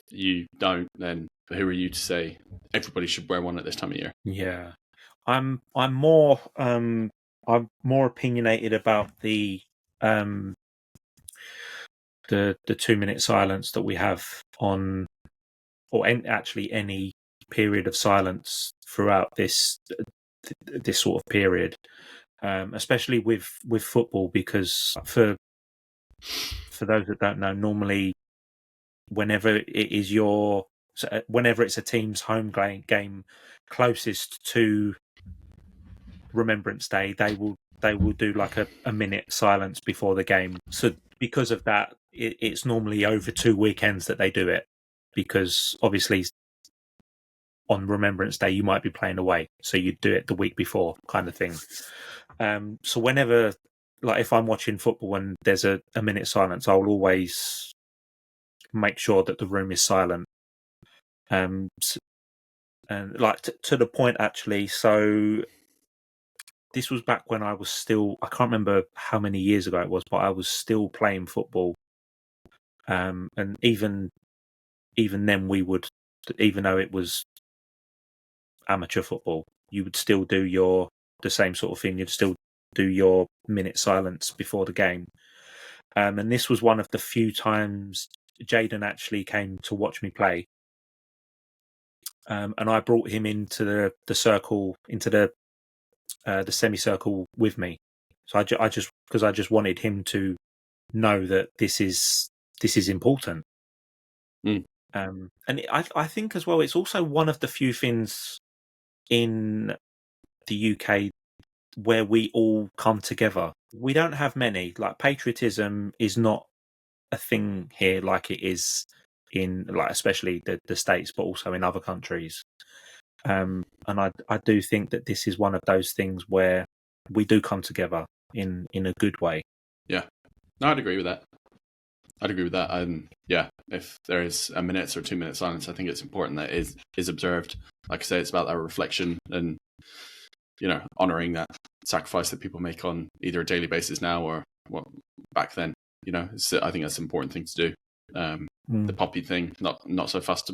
you don't, then who are you to say everybody should wear one at this time of year? Yeah, I'm more opinionated about the 2-minute silence that we have on, or actually any period of silence throughout this sort of period, especially with football, because for those that don't know, normally whenever it's a team's home game closest to Remembrance Day, they will do like a minute silence before the game. So because of that, it's normally over 2 weekends that they do it, because obviously on Remembrance Day you might be playing away, so you do it the week before, kind of thing. So whenever, like if I'm watching football and there's a minute silence, I'll always make sure that the room is silent. And like to the point actually, so this was back when I was still, I can't remember how many years ago it was, but I was still playing football. And even then we would, even though it was amateur football, you would still do the same sort of thing. You'd still do your minute silence before the game. And this was one of the few times Jaden actually came to watch me play. And I brought him into the circle, into the semicircle with me. So I just wanted him to know that this is important. And I think as well, it's also one of the few things in the UK where we all come together. We don't have many. Like patriotism is not a thing here like it is in, like, especially the States, but also in other countries. And I do think that this is one of those things where we do come together in a good way. Yeah, no, I'd agree with that. Yeah, if there is a minute or 2 minute silence, I think it's important that it is observed. Like I say, it's about that reflection and, you know, honouring that sacrifice that people make on either a daily basis now or what back then. You know, I think that's an important thing to do. The poppy thing, not so fussed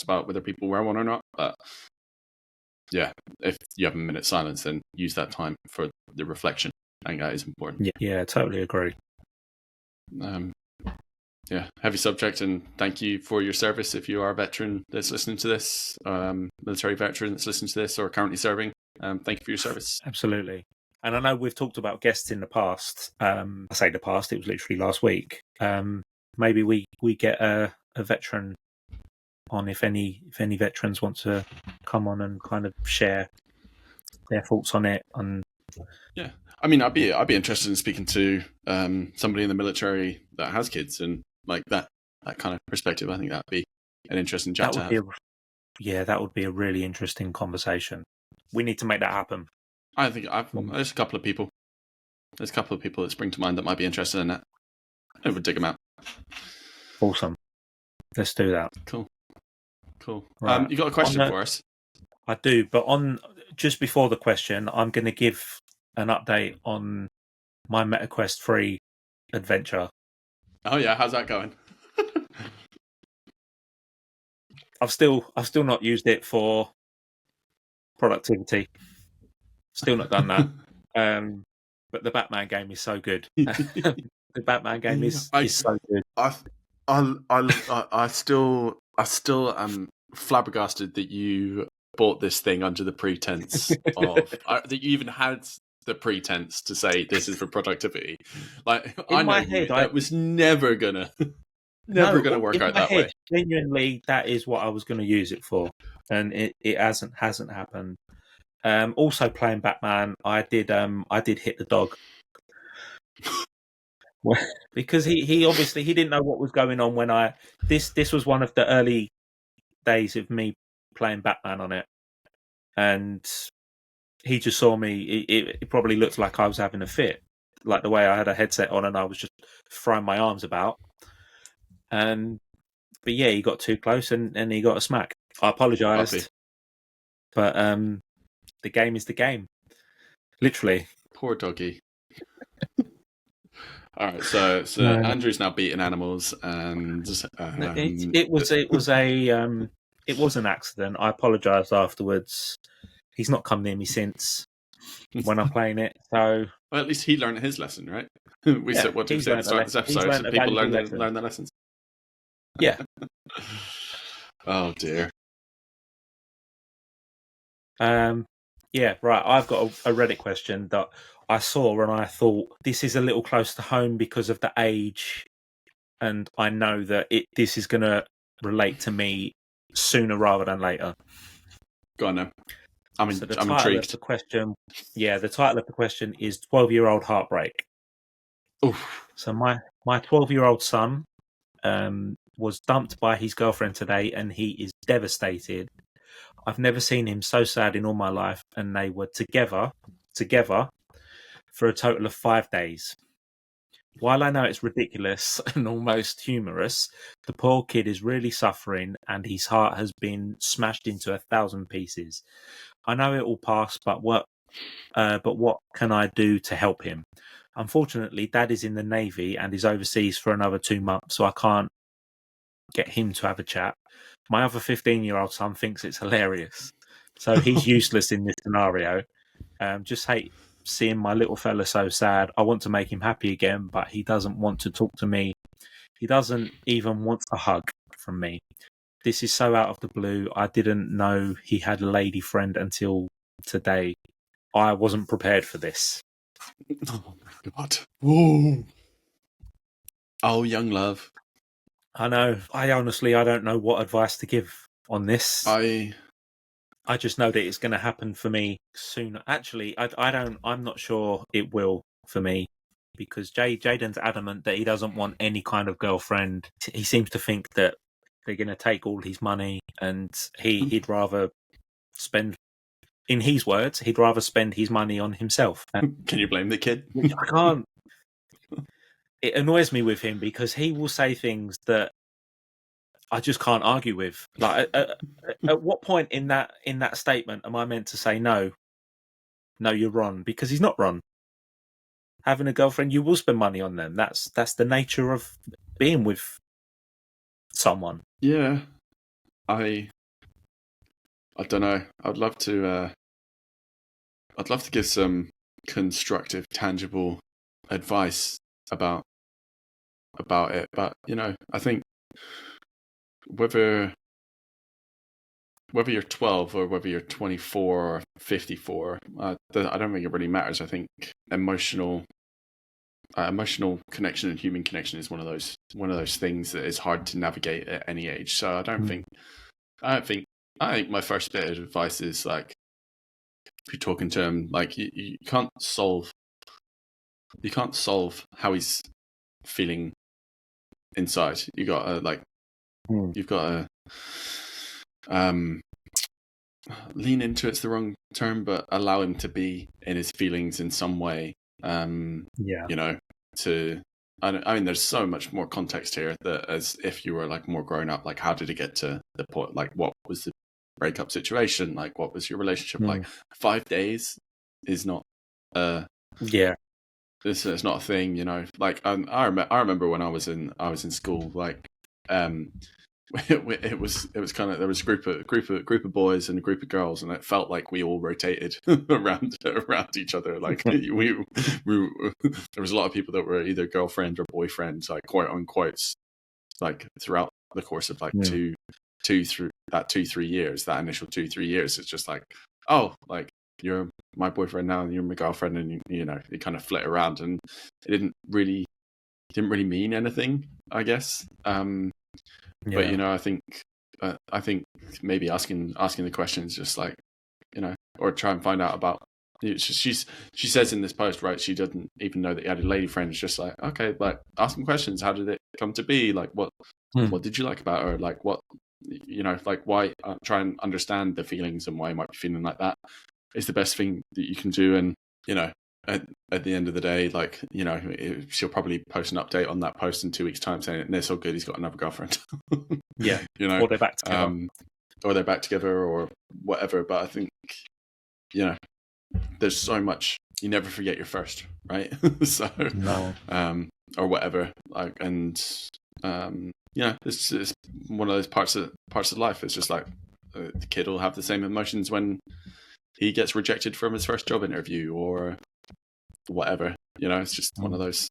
about whether people wear one or not. But yeah, if you have a minute silence, then use that time for the reflection. I think that is important. Yeah, totally agree. Yeah, heavy subject, and thank you for your service. If you are a veteran that's listening to this, military veteran that's listening to this or currently serving, thank you for your service. Absolutely. And I know we've talked about guests in the past. I say the past, it was literally last week. Maybe we get a veteran on, if any veterans want to come on and kind of share their thoughts on it. Yeah, I mean, I'd be interested in speaking to somebody in the military that has kids and like that kind of perspective. I think that'd be an interesting chat to have. That would be a really interesting conversation. We need to make that happen. I think there's a couple of people. There's a couple of people that spring to mind that might be interested in that. I would dig them out. Awesome. Let's do that. Cool. Right. You got a question for us? I do, but on just before the question, I'm going to give an update on my MetaQuest 3 adventure. Oh yeah, how's that going? I've still not used it for productivity. Still not done that. But the Batman game is so good. The Batman game is so good. I still am flabbergasted that you bought this thing under the pretense of that you even had the pretense to say this is for productivity. Like In I know my you, head, that was never gonna work in out my that head, way. genuinely, that is what I was going to use it for, and it hasn't happened. Also playing Batman, I did hit the dog because he obviously he didn't know what was going on when this was one of the early days of me playing Batman on it, and he just saw me. It probably looked like I was having a fit, like the way I had a headset on and I was just throwing my arms about. And but yeah, he got too close and he got a smack. I apologised, but the game is the game, literally. Poor doggy. All right, so Andrew's now beating animals, and it was an accident. I apologised afterwards. He's not come near me since when I'm playing it. So well, at least he learned his lesson, right? We said what did we say at the start of this episode? So people learn their lessons. Yeah. Oh dear. Yeah, right. I've got a Reddit question that I saw and I thought this is a little close to home because of the age, and I know that this is going to relate to me sooner rather than later. Go on now. I'm intrigued. The title of the question is 12-year-old heartbreak. Oof. So my 12-year-old son was dumped by his girlfriend today, and he is devastated. I've never seen him so sad in all my life, and they were together for a total of 5 days. While I know it's ridiculous and almost humorous, the poor kid is really suffering and his heart has been smashed into 1,000 pieces. I know it will pass, but what can I do to help him? Unfortunately, Dad is in the Navy and is overseas for another 2 months, so I can't get him to have a chat. My other 15-year-old son thinks it's hilarious, so he's useless in this scenario. Just hate seeing my little fella so sad. I want to make him happy again, but he doesn't want to talk to me. He doesn't even want a hug from me. This is so out of the blue. I didn't know he had a lady friend until today. I wasn't prepared for this. Oh my god. Whoa. Oh, young love. I know. I don't know what advice to give on this. I just know that it's going to happen for me soon. Actually, I'm not sure it will for me because Jaden's adamant that he doesn't want any kind of girlfriend. He seems to think that they're going to take all his money, and he'd rather spend, in his words, he'd rather spend his money on himself. Can you blame the kid? I can't. It annoys me with him because he will say things that I just can't argue with. Like, at what point in that statement am I meant to say no? No, you're wrong, because he's not wrong. Having a girlfriend, you will spend money on them. That's the nature of being with someone. Yeah, I don't know. I'd love to give some constructive, tangible advice about it, but I think whether you're 12 or whether you're 24 or 54, I don't think it really matters. I think emotional connection and human connection is one of those things that is hard to navigate at any age. So I think my first bit of advice is, like, if you're talking to him, like, you can't solve how he's feeling inside. You've got to lean into, it's the wrong term, but allow him to be in his feelings in some way. To I mean, there's so much more context here that as if you were like more grown up, like how did it get to the point? Like what was the breakup situation? Like what was your relationship like? 5 days is not Yeah. it's not a thing, you know. Like I remember when I was in school, like it was kind of, there was a group of boys and a group of girls, and it felt like we all rotated around each other. Like we there was a lot of people that were either girlfriend or boyfriends, like quite unquote, like throughout the course of like 2-3 years, that initial 2-3 years. It's just like, oh, like you're my boyfriend now and you're my girlfriend, and you know, you kind of flit around, and it didn't really mean anything, I guess. But you know, I think maybe asking the questions, just like, you know, or try and find out about. She says in this post, right? She doesn't even know that he had a lady friend. It's just like, okay, like ask some questions. How did it come to be? Like, what did you like about her? Like, what, you know, like why? Try and understand the feelings and why you might be feeling like that is the best thing that you can do. And you know, at the end of the day, like, you know, she'll probably post an update on that post in 2 weeks' time saying it's so good he's got another girlfriend. Yeah, you know, or they're back together, or they're back together, or whatever. But I think, you know, there's so much. You never forget your first, right? So, no, or whatever. Like, and yeah, it's one of those parts of life. It's just like the kid will have the same emotions when he gets rejected from his first job interview or whatever. You know, it's just one of those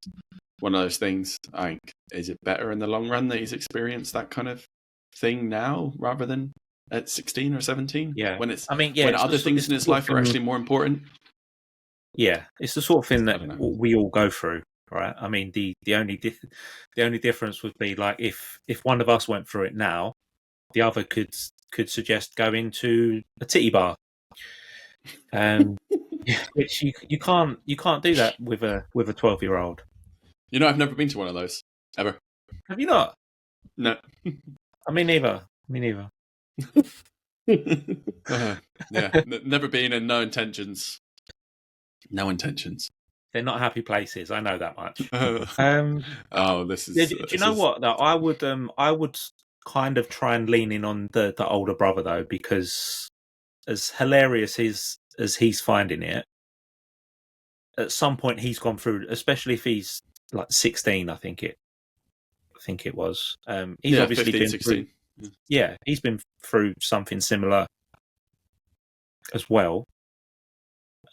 things. I think, is it better in the long run that he's experienced that kind of thing now rather than at 16 or 17? Yeah, when it's, I mean, yeah, when it's other things in his life are actually more important. Yeah, it's the sort of thing that we all go through, right? I mean, the only difference would be like if one of us went through it now, the other could suggest going to a titty bar, which you can't do that with a 12-year-old. You know, I've never been to one of those ever. Have you not? No. Me neither. Me neither. Yeah, never been, and no intentions. No intentions. They're not happy places. I know that much. Oh, this is. Do you know what? Though I would kind of try and lean in on the older brother though, because as hilarious as he's finding it, at some point he's gone through, especially if he's like 16. I think it was. He's obviously 15, been 16. Through, yeah, he's been through something similar as well.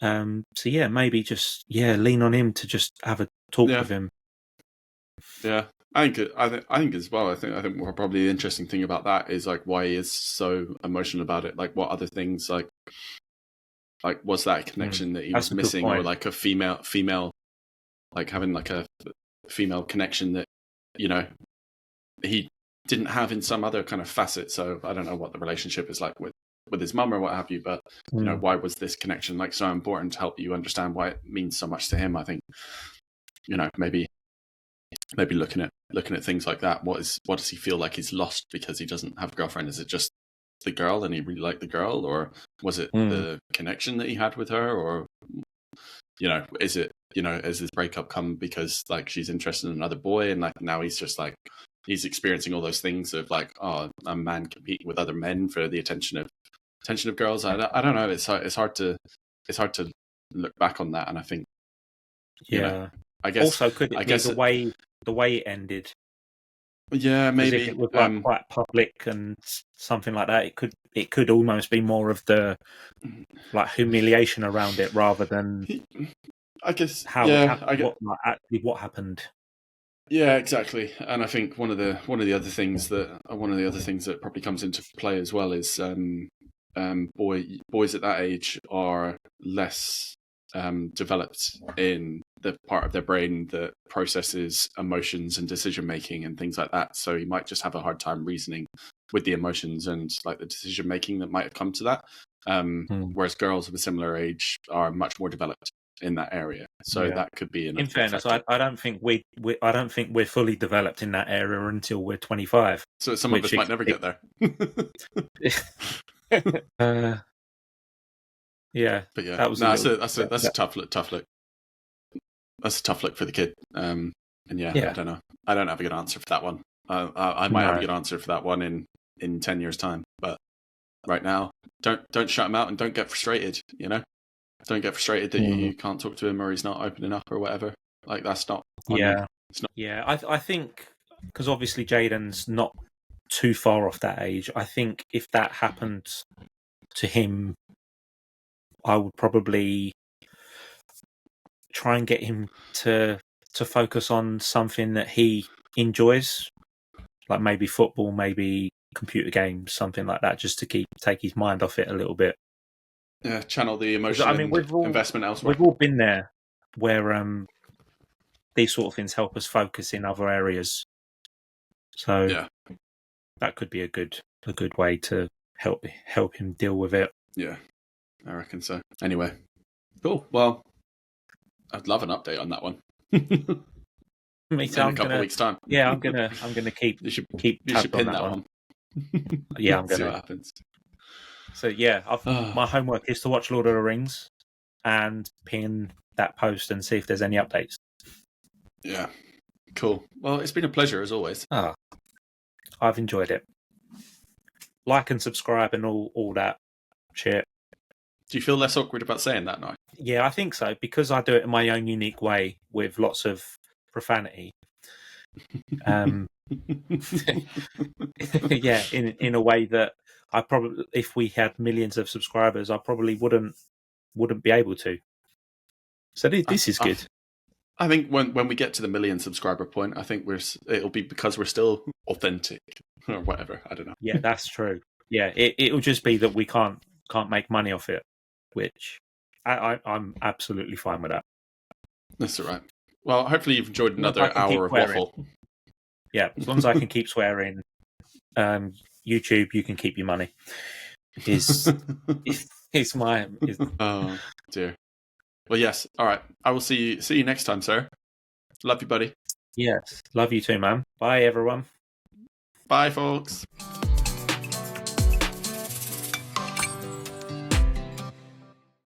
So yeah, maybe just lean on him to just have a talk with him. Yeah, I think as well. I think probably the interesting thing about that is like why he is so emotional about it. Like what other things like was that connection that he was missing, or like a female, like having like a female connection that, you know, he didn't have in some other kind of facet. So I don't know what the relationship is like with his mum or what have you, but you know, why was this connection like so important to help you understand why it means so much to him? I think, you know, maybe looking at things like that. What does he feel like he's lost because he doesn't have a girlfriend? Is it just the girl and he really liked the girl, or was it the connection that he had with her, or, you know, is it, you know, has this breakup come because like she's interested in another boy, and like now he's just like he's experiencing all those things of like, oh, a man competing with other men for the attention of girls. I don't know. It's hard to look back on that, and I think, you know, I guess also could it be the way it ended? Yeah, maybe if it was like quite public and something like that. It could almost be more of the like humiliation around it rather than, I guess, how it happened, what happened. Yeah, exactly. And I think one of the other things that probably comes into play as well is boys at that age are less developed in the part of their brain that processes emotions and decision making and things like that. So you might just have a hard time reasoning with the emotions and like the decision making that might have come to that. Whereas girls of a similar age are much more developed in that area. So that could be in fairness, I don't think we're fully developed in that area until we're 25. So some of us might never get there. Yeah, but yeah, that was that's a tough look. That's a tough look for the kid. And I Yeah. don't know. I don't have a good answer for that one. I might have a No. good answer for that one in 10 years' time. But right now, don't shut him out and don't get frustrated. Don't get frustrated that you can't talk to him or he's not opening up or whatever. Like, that's not on you. Yeah. It's not. Yeah. I think because obviously Jaden's not too far off that age. I think if that happened to him, I would probably try and get him to focus on something that he enjoys, like maybe football, maybe computer games, something like that, just to take his mind off it a little bit. Yeah, channel the 'Cause, emotion I mean, and investment elsewhere. we've all been there where these sort of things help us focus in other areas. So Yeah. that could be a good way to help him deal with it. Yeah, I reckon so. Anyway, cool. Well, I'd love an update on that one. Me too. In a couple of weeks' time. Yeah, I'm gonna keep You should tabs pin on that one. one. Yeah, I'm See gonna. what happens. So yeah, my homework is to watch Lord of the Rings and pin that post and see if there's any updates. Yeah, cool. Well, it's been a pleasure as always. I've enjoyed it. Like and subscribe and all that shit. Do you feel less awkward about saying that now? Yeah, I think so, because I do it in my own unique way with lots of profanity. Yeah, in a way that I probably, if we had millions of subscribers, I probably wouldn't be able to. So this is good. I think when we get to the 1 million subscriber point, I think it'll be because we're still authentic or whatever. I don't know. Yeah, that's true. Yeah, it'll just be that we can't make money off it, which I'm absolutely fine with that. That's all right. Well, hopefully you've enjoyed another hour of swearing. waffle. Yeah, as long as I can keep swearing, YouTube, you can keep your money. Is my. Oh dear. Well, yes. All right. I will see you next time, sir. Love you, buddy. Yes, love you too, man. Bye, everyone. Bye, folks.